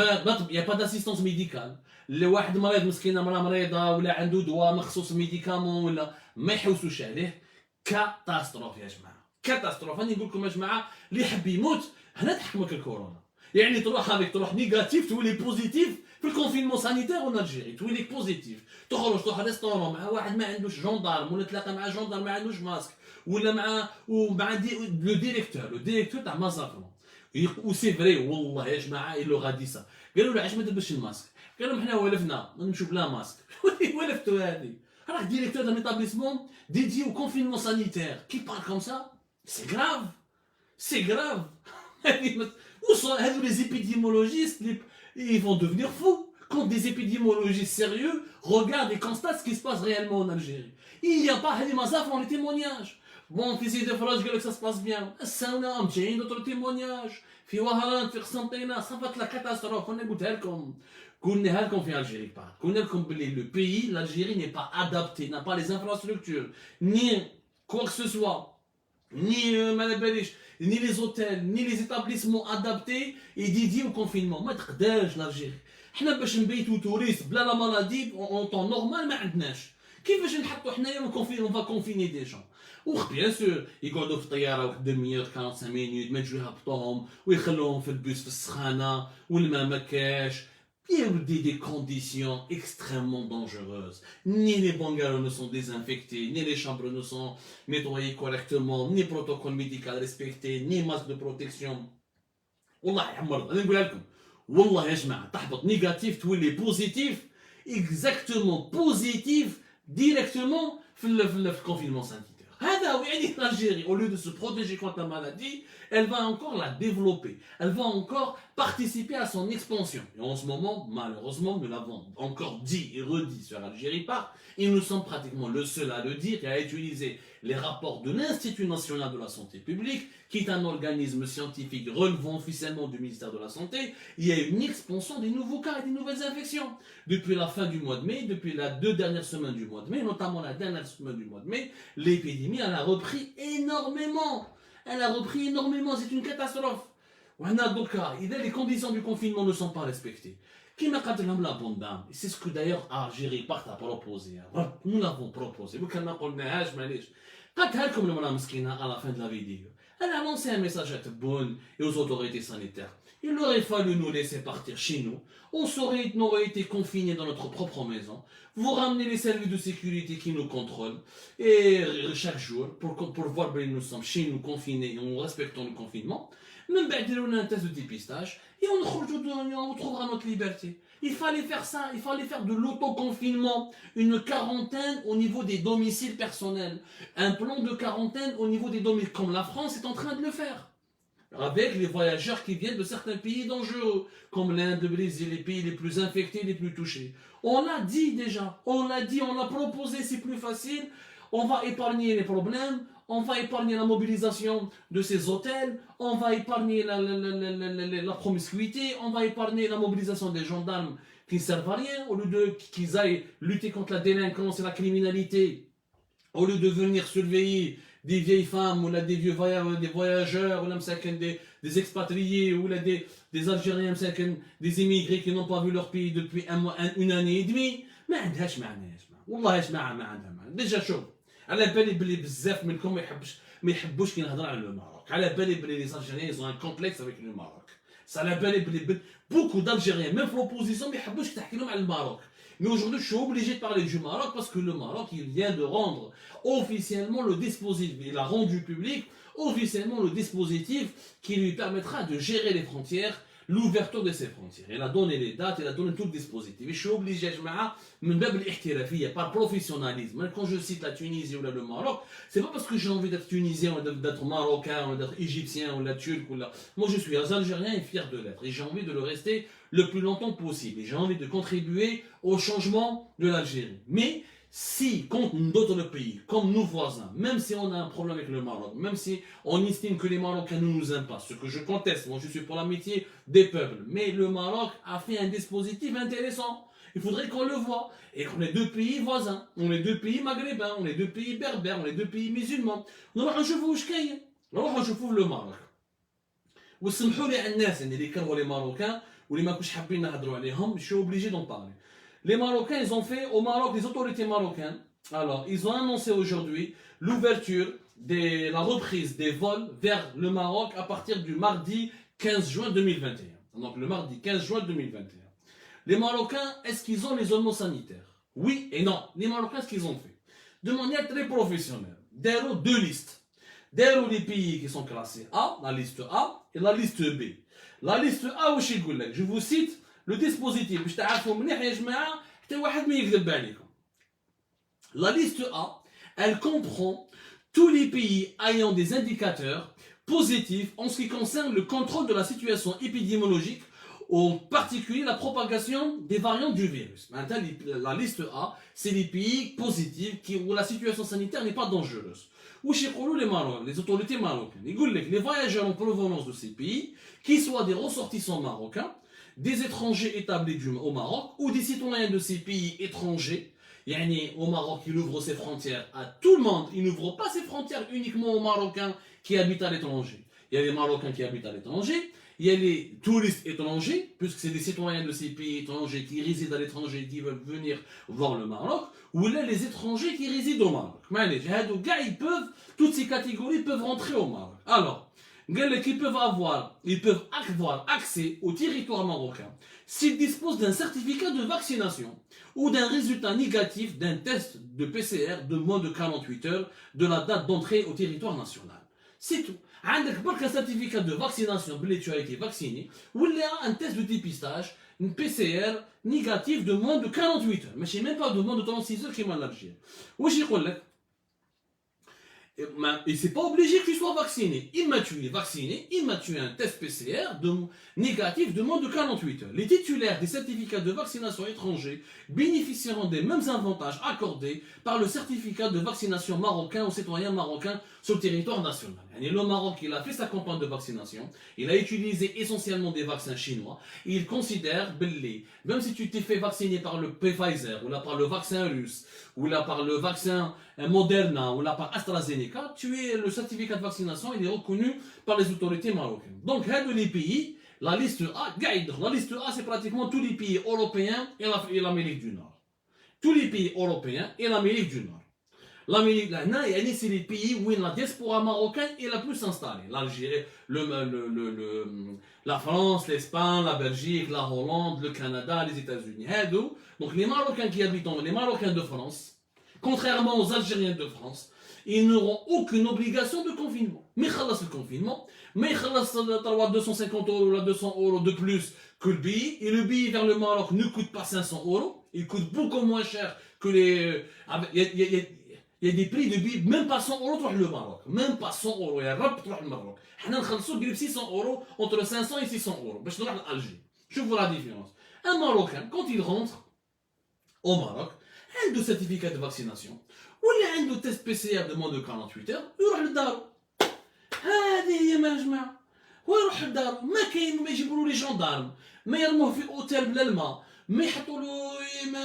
n'y a pas d'assistance médicale. اللي واحد مريض مسكينه مريضه ولا عنده دواء مخصوص ميديكامون ولا ما يحوسوش عليه. كاتاستروف يا جماعه، كاتاستروف. انا نقول لكم يا جماعه اللي يحب يموت هنا تحكمك الكورونا. يعني تروح نيجاتيف تولي بوزيتيف في الكونفينمون سانيتير اون الجيري، تولي بوزيتيف تروح ريستورون مع واحد ما عندوش جوندارم ولا تلاقى مع جوندارم ما عندوش ماسك ولا مع لو ديريكتور تاع مازافرون. وسي فري والله يا جماعه il leur a dit ça. قالوا له علاش ما تلبسش الماسك؟ قالوا حنا ولفنا نمشوا بلا ماسك. ولفتوا هذه. راك ديريكتور d'un établissement dédié au confinement sanitaire qui parle comme ça, c'est grave. C'est grave. Où sont les épidémiologistes? Ils vont devenir fous. quand des épidémiologistes sérieux regardent et constatent ce qui se passe réellement en Algérie. Il n'y a pas Hadi Mazaf dans les témoignages. Bon, fils de Farage, que ça se passe bien. Sauna, j'ai d'autres témoignages. في وهران في قسنطينة صافت لا كاتاستروف انا قلنا لكم في الجيري قلنا لكم بلي le pays l'Algérie n'est pas adapté, n'a pas les infrastructures ni quoi que ce soit ni ni les hôtels ni les établissements adaptés et dédiés au confinement. ما تقدرش l'Algérie. حنا باش نبيتو توريست بلا لا مالادي en temps normal ما عندناش. كيفاش نحطوا حنايا on va confiner des gens. بيان سور يقعدوا في الطياره واحد دمية 45 مينوت ما يجوا يهبطوهم ويخلوهم في البوس في السخانه والماء ما كاش. يا ودي des conditions extrêmement dangereuses. Ni les bungalows ne sont désinfectés, ni les chambres ne sont nettoyées correctement, ni protocole médical respecté, ni masque de protection. والله يا عمر انا نقولها لكم والله يا جماعه تحبط نيجاتيف تولي بوزيتيف exactement positif directement في الكونفينمون sanitaire. L'Algérie, au lieu de se protéger contre la maladie, elle va encore la développer. Elle va encore participer à son expansion. Et en ce moment, malheureusement, nous l'avons encore dit et redit sur Algérie Part, et nous sommes pratiquement le seul à le dire et à utiliser les rapports de l'Institut national de la santé publique, qui est un organisme scientifique relevant officiellement du ministère de la Santé. Il y a une expansion des nouveaux cas et des nouvelles infections. Depuis la fin du mois de mai, depuis les 2 dernières semaines du mois de mai, notamment la dernière semaine du mois de mai, l'épidémie, elle a repris énormément. Elle a repris énormément, c'est une catastrophe. Donc, les conditions du confinement ne sont pas respectées. Qui m'a dit la bonne dame? C'est ce que d'ailleurs Algérie Part a proposé. Nous l'avons proposé. Vous ne قلناهاش معليش. قالتها لكم المرأة مسكينة à la fin de la vidéo. Elle a lancé un message à Tebboune et aux autorités sanitaires. Il aurait fallu nous laisser partir chez nous. On aurait été confinés dans notre propre maison. Vous ramenez les services de sécurité qui nous contrôlent. Et chaque jour, pour voir que nous sommes chez nous confinés et en respectant le confinement, même on a un test de dépistage et on retrouvera notre liberté. Il fallait faire ça, il fallait faire de l'autoconfinement, une quarantaine au niveau des domiciles personnels, un plan de quarantaine au niveau des domiciles, comme la France est en train de le faire, avec les voyageurs qui viennent de certains pays dangereux, comme l'Inde, le Brésil, les pays les plus infectés, les plus touchés. On l'a dit déjà, on l'a dit, on l'a proposé, c'est plus facile, on va épargner les problèmes, on va épargner la mobilisation de ces hôtels, on va épargner la promiscuité, on va épargner la mobilisation des gendarmes qui ne servent à rien, au lieu qu'ils aillent lutter contre la délinquance et la criminalité, au lieu de venir surveiller des vieilles femmes, ou là, des vieux voyageurs, ou là, des expatriés, ou là, des Algériens, des immigrés qui n'ont pas vu leur pays depuis une année et demie. ما عندهاش معنى يا جماعه والله يا جماعه ما عندها معنى. ديجا شوف على بالي بلي بزاف منكم ما يحبوش كي نهضر على الماروك. على بالي بلي les Algériens ils ont un complexe avec le Maroc. Ça على بالي بلي beaucoup d'Algériens même في l'opposition ما يحبوش تحكي لهم على الماروك. Mais aujourd'hui, je suis obligé de parler du Maroc parce que le Maroc, il vient de rendre officiellement le dispositif, il a rendu public officiellement le dispositif qui lui permettra de gérer les frontières, l'ouverture de ces frontières. Il a donné les dates, il a donné tout le dispositif. Et je suis obligé, par professionnalisme. Quand je cite la Tunisie ou le Maroc, c'est pas parce que j'ai envie d'être tunisien ou d'être marocain ou d'être égyptien ou turc. Moi, je suis algérien et fier de l'être. Et j'ai envie de le rester le plus longtemps possible. Et j'ai envie de contribuer au changement de l'Algérie. Mais si, contre d'autres pays, comme nos voisins, même si on a un problème avec le Maroc, même si on estime que les Marocains ne nous aiment pas, ce que je conteste, moi je suis pour l'amitié des peuples, mais le Maroc a fait un dispositif intéressant. Il faudrait qu'on le voit. Et qu'on est 2 pays voisins, on est 2 pays maghrébins, on est 2 pays berbères, on est 2 pays musulmans. نروح نشوفوا واش كاين. نروح نشوفوا le Maroc. وسمحوا لي على الناس اللي كرهوا les Marocains واللي ما كنتش حابين نهضروا عليهم, je suis obligé d'en parler. Les Marocains, ils ont fait au Maroc, les autorités marocaines, alors ils ont annoncé aujourd'hui l'ouverture la reprise des vols vers le Maroc à partir du mardi 15 juin 2021. Donc le mardi 15 juin 2021. Les Marocains, est-ce qu'ils ont les zones sanitaires? Oui et non. Les Marocains, ce qu'ils ont fait, de manière très professionnelle, derrière 2 listes. Derrière les pays qui sont classés A, la liste A, et la liste B. La liste A, je vous cite, le dispositif, la liste A, elle comprend tous les pays ayant des indicateurs positifs en ce qui concerne le contrôle de la situation épidémiologique en particulier la propagation des variantes du virus. Maintenant, la liste A, c'est les pays positifs où la situation sanitaire n'est pas dangereuse. Où les autorités marocaines, les voyageurs en provenance de ces pays, qui soient des ressortissants marocains, des étrangers établis au Maroc ou des citoyens de ces pays étrangers, au Maroc, il ouvre ses frontières à tout le monde. Il n'ouvre pas ses frontières uniquement aux Marocains qui habitent à l'étranger. Il y a les Marocains qui habitent à l'étranger, il y a les touristes étrangers, puisque c'est des citoyens de ces pays étrangers qui résident à l'étranger et qui veulent venir voir le Maroc, ou là les étrangers qui résident au Maroc. Ils peuvent, toutes ces catégories peuvent rentrer au Maroc. Alors, ils peuvent avoir accès au territoire marocain s'ils disposent d'un certificat de vaccination ou d'un résultat négatif d'un test de PCR de moins de 48 heures de la date d'entrée au territoire national. C'est tout. عندك برك un certificat de vaccination بلي tu as été vacciné ولا un test de dépistage une PCR négatif de moins de 48 heures ماشي même pas de moins de 36 heures كيما l'Algérie. واش يقول لك et c'est pas obligé que tu sois vacciné. Tu es vacciné, tu as un test PCR négatif de moins de 48 heures. Les titulaires des certificats de vaccination étrangers bénéficieront des mêmes avantages accordés par le certificat de vaccination marocain aux citoyens marocains sur le territoire national. Le Maroc, il a fait sa campagne de vaccination, il a utilisé essentiellement des vaccins chinois, et il considère, même si tu t'es fait vacciner par le Pfizer, ou là par le vaccin russe, ou là par le vaccin Moderna, ou là par AstraZeneca, le certificat de vaccination, il est reconnu par les autorités marocaines. Donc, les pays, la liste A, c'est pratiquement tous les pays européens et l'Amérique du Nord. Tous les pays européens et l'Amérique du Nord. L'Amérique, c'est les pays où la diaspora marocaine est la plus installée. L'Algérie, la France, l'Espagne, la Belgique, la Hollande, le Canada, les États-Unis. Donc les Marocains qui habitent, les Marocains de France, contrairement aux Algériens de France, ils n'auront aucune obligation de confinement. Mais le confinement, mais 250 € ou 200 € de plus que le billet, et le billet vers le Maroc ne coûte pas 500 €, il coûte beaucoup moins cher que les... Il y a des prix de billets, même pas 100 € pour le Maroc. Même pas 100 €. Il y a rap pour le Maroc. On a 600 € entre 500 et 600 €. Parce que nous sommes Alger. Je vois la différence. Un Marocain, quand il rentre au Maroc, il a un certificat de vaccination, ou il a un test PCR de moins de 48 heures, il va للدار. هذه هي ما جماعة. ويروح للدار. ما كاين ما يجيبوا له لي جندارم. ما يرموه في اوتيل بلا الماء. ما يحطوا له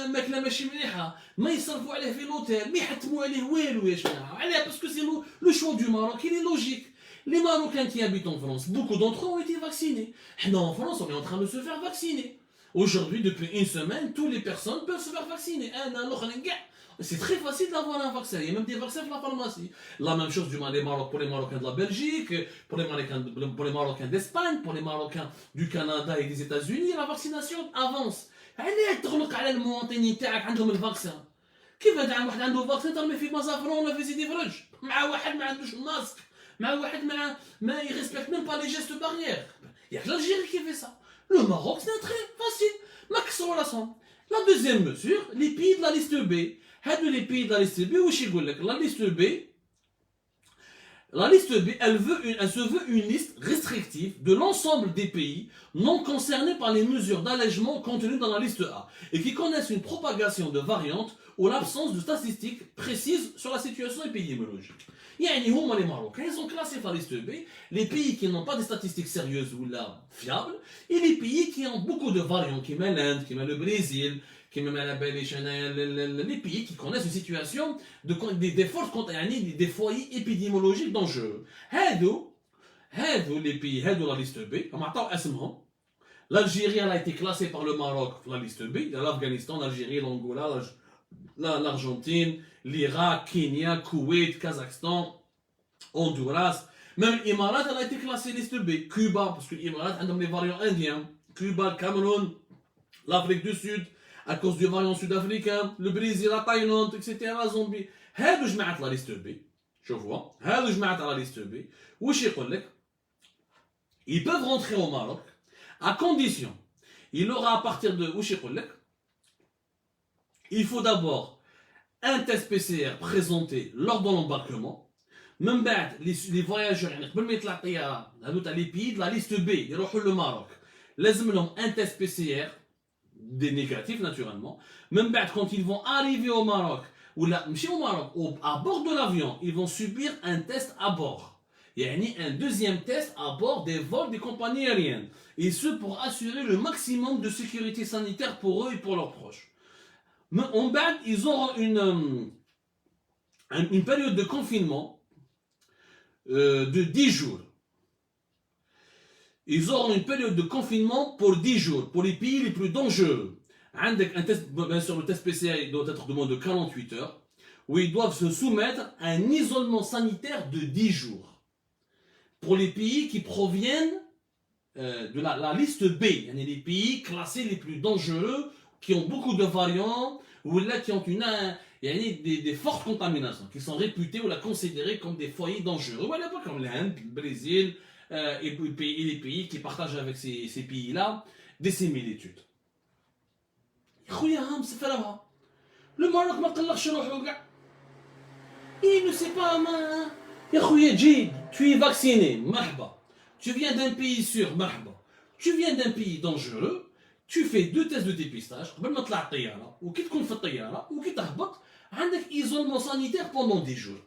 ماكله ماشي مليحه ما يصرفوا عليه في لوتيل ما يحتموا عليه والو يا جماعه علاه باسكو سي لو شوا دو ماروك il est logique. Les Marocains qui habitent en France, beaucoup d'entre eux ont été vaccinés. Nous, en France, on est en train de se faire vacciner. Aujourd'hui, depuis une semaine, toutes les personnes peuvent se faire vacciner. C'est très facile d'avoir un vaccin. Il y a même des vaccins dans la pharmacie. La même chose pour les Marocains de la Belgique, pour les Marocains d'Espagne, pour les Marocains du Canada et des États-Unis. La vaccination avance. علاه تغلق على المواطنين تاعك عندهم الفاكسان كيف هذا واحد عنده فاكسان ترمي في مازافرون ولا في سيدي فرج مع واحد ما عندوش ماسك مع واحد ما يريسبكت même pas les gestes barrières. Il y a que l'Algérie qui fait ça. Le Maroc c'est très facile ما كسروا راسهم. La deuxième mesure, les pays de la liste B. هادو les pays de la liste B واش يقول لك la liste B. La liste B, elle se veut une liste restrictive de l'ensemble des pays non concernés par les mesures d'allègement contenues dans la liste A et qui connaissent une propagation de variantes ou l'absence de statistiques précises sur la situation épidémiologique. يعني هما les Marocains, ils ont classé par la liste B les pays qui n'ont pas de statistiques sérieuses ou là fiables et les pays qui ont beaucoup de variantes, qui mènent l'Inde, qui mènent le Brésil, les pays qui connaissent une situation des fortes des foyers épidémiologiques dangereux. Les pays, la liste B, l'Algérie a été classée par le Maroc la liste B, il y a l'Afghanistan, l'Algérie, l'Angola, l'Argentine, l'Irak, Kenya, Koweït, Kazakhstan, Honduras, même l'Imarat a été classée liste B, Cuba, parce que l'Imarat a les variants indiens, Cuba, le Cameroun, l'Afrique du Sud, à cause du variant sud-africain, le Brésil, la Thaïlande, etc. La Zambie. هادو جماعة la liste B. شوفوا هادو جماعة la liste B. واش يقول لك؟ Ils peuvent rentrer au Maroc à condition. Il aura à partir de واش يقول لك؟ Il faut d'abord un test PCR présenté lors de l'embarquement. من بعد les voyageurs يعني قبل ما يطلع الطيارة هادو تاع les pays de la liste B يروحوا le Maroc. لازم لهم un test PCR des négatifs naturellement. Même quand ils vont arriver au Maroc, ou là, au Maroc, à bord de l'avion, ils vont subir un test à bord. Il y a un deuxième test à bord des vols des compagnies aériennes. Et ce pour assurer le maximum de sécurité sanitaire pour eux et pour leurs proches. Mais en bas, ils auront une période de confinement de 10 jours. Ils auront une période de confinement pour 10 jours, pour les pays les plus dangereux. Un test, bien sûr, le test PCR doit être demandé de 48 heures, où ils doivent se soumettre à un isolement sanitaire de 10 jours. Pour les pays qui proviennent de la liste B, il y a les pays classés les plus dangereux, qui ont beaucoup de variants, ou là qui ont il y a des fortes contaminations, qui sont réputés ou là considérés comme des foyers dangereux. Voilà, pas comme l'Inde, le Brésil, et les pays qui partagent avec ces pays-là des similitudes. Le Maroc ما قلقش روحو كاع. Il ne sait pas ما يا خويا جي tu es vacciné مرحبا. Tu viens d'un pays sûr مرحبا. Tu viens d'un pays dangereux. Tu fais 2 tests de dépistage قبل ما تطلع الطياره وكي تكون في الطياره وكي تهبط عندك isolement sanitaire pendant 10 jours.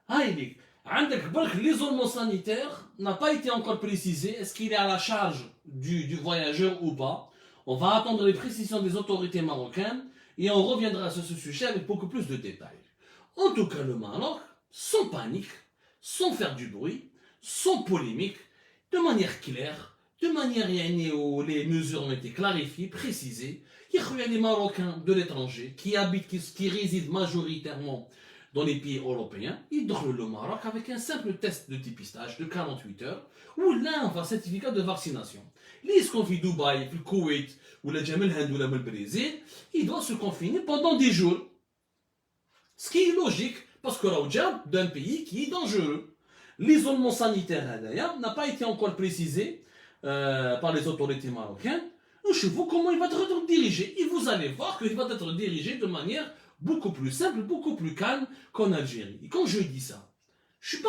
هاي ليك عندك برك l'isolement sanitaire n'a pas été encore précisé. Est-ce qu'il est à la charge du voyageur ou pas? On va attendre les précisions des autorités marocaines et on reviendra sur ce sujet avec beaucoup plus de détails. En tout cas, le Maroc, sans panique, sans faire du bruit, sans polémique, de manière claire, de manière où les mesures ont été clarifiées, précisées. Il y a les Marocains de l'étranger qui habitent, qui résident majoritairement dans les pays européens, ils dorment le Maroc avec un simple test de dépistage de 48 heures ou là un certificat de vaccination. Les qui vivent Dubaï, le Koweït ou le Jamel Hind ou le Brésil, ils doivent se confiner pendant 10 jours. Ce qui est logique parce que là, d'un pays qui est dangereux. L'isolement sanitaire n'a pas été encore précisé par les autorités marocaines. Je vois comment il va être dirigé. Et vous allez voir qu'il va être dirigé de manière beaucoup plus simple, beaucoup plus calme qu'en Algérie. Et quand je dis ça, je ne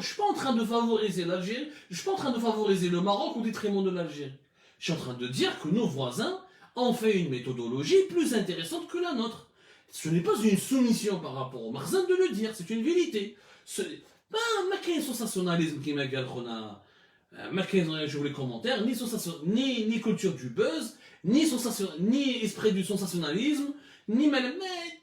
suis pas en train de favoriser l'Algérie, je ne suis pas en train de favoriser le Maroc au détriment de l'Algérie. Je suis en train de dire que nos voisins ont fait une méthodologie plus intéressante que la nôtre. Ce n'est pas une soumission par rapport au Marzin de le dire, c'est une vérité. ما كاين sensationnalisme qui m'a قال خونا ما كاين je les commentaires ni culture du buzz ni esprit du sensationnalisme ni ما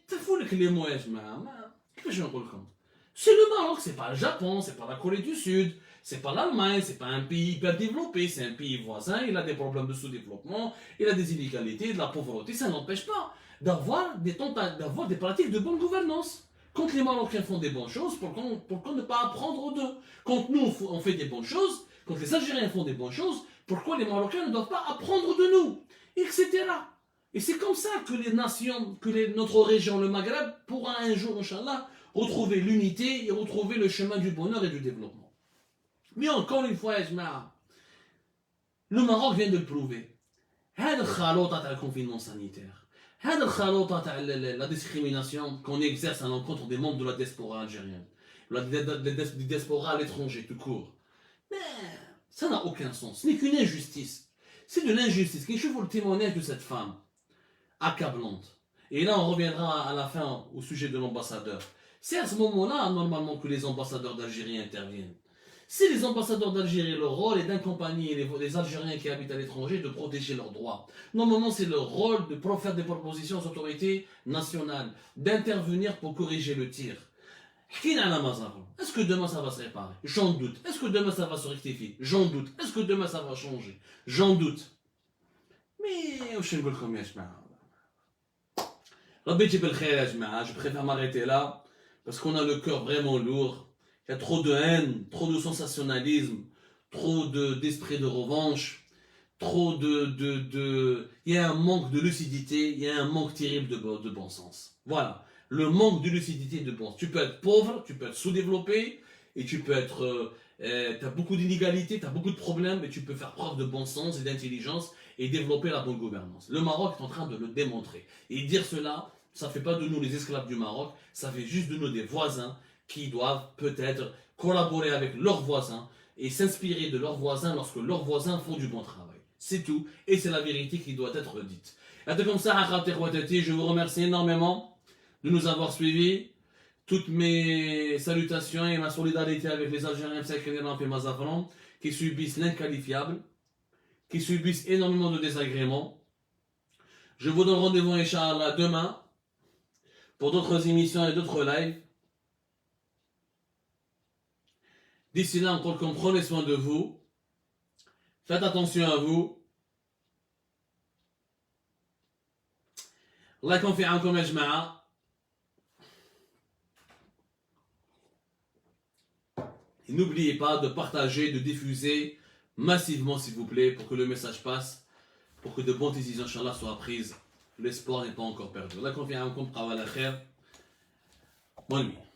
تفوا لك les mots يا جماعه كيفاش نقول لكم. C'est le Maroc, c'est pas le Japon, c'est pas la Corée du Sud, c'est pas l'Allemagne, c'est pas un pays hyper développé, c'est un pays voisin, il a des problèmes de sous-développement, il a des inégalités, de la pauvreté, ça n'empêche pas d'avoir des pratiques de bonne gouvernance. Quand les Marocains font des bonnes choses, pourquoi ne pas apprendre d'eux? Quand nous on fait des bonnes choses, quand les Algériens font des bonnes choses, pourquoi les Marocains ne doivent pas apprendre de nous? Etc. Et c'est comme ça que les nations, notre région, le Maghreb, pourra un jour, Inch'Allah, retrouver l'unité et retrouver le chemin du bonheur et du développement. Mais encore une fois, le Maroc vient de le prouver. هذا الخلوطة تاع الconfinement sanitaire. هذا الخلوطة تاع la discrimination qu'on exerce à l'encontre des membres de la diaspora algérienne. La diaspora à l'étranger, tout court. Mais ça n'a aucun sens. Ce n'est qu'une injustice. C'est de l'injustice. Quand je vois le témoignage de cette femme, accablante. Et là, on reviendra à la fin au sujet de l'ambassadeur. C'est à ce moment-là, normalement, que les ambassadeurs d'Algérie interviennent. Si les ambassadeurs d'Algérie, leur rôle est d'accompagner les Algériens qui habitent à l'étranger, de protéger leurs droits. Normalement, c'est leur rôle de faire des propositions aux autorités nationales, d'intervenir pour corriger le tir. Est-ce que demain ça va se réparer? J'en doute. Est-ce que demain ça va se rectifier? J'en doute. Est-ce que demain ça va changer? J'en doute. Mais, je préfère m'arrêter là, parce qu'on a le cœur vraiment lourd. Il y a trop de haine, trop de sensationnalisme, trop d'esprit de revanche, trop il y a un manque de lucidité, il y a un manque terrible de bon sens. Voilà, le manque de lucidité et de bon sens. Tu peux être pauvre, tu peux être sous-développé, et tu peux être... tu as beaucoup d'inégalités, tu as beaucoup de problèmes, mais tu peux faire preuve de bon sens et d'intelligence et développer la bonne gouvernance. Le Maroc est en train de le démontrer. Et dire cela, ça ne fait pas de nous les esclaves du Maroc, ça fait juste de nous des voisins qui doivent peut-être collaborer avec leurs voisins et s'inspirer de leurs voisins lorsque leurs voisins font du bon travail. C'est tout, et c'est la vérité qui doit être dite. Et comme ça, je vous remercie énormément de nous avoir suivis. Toutes mes salutations et ma solidarité avec les Algériens qui subissent l'inqualifiable, qui subissent énormément de désagréments. Je vous donne rendez-vous, Inch'Allah, demain pour d'autres émissions et d'autres lives. D'ici là, encore comme prenez soin de vous. Faites attention à vous. Allah يكون في عونكم يا جماعة. Et n'oubliez pas de partager, de diffuser massivement s'il vous plaît pour que le message passe, pour que de bonnes décisions Inch'Allah soient prises. L'espoir n'est pas encore perdu. Allah يكون في عونكم. Bonne nuit.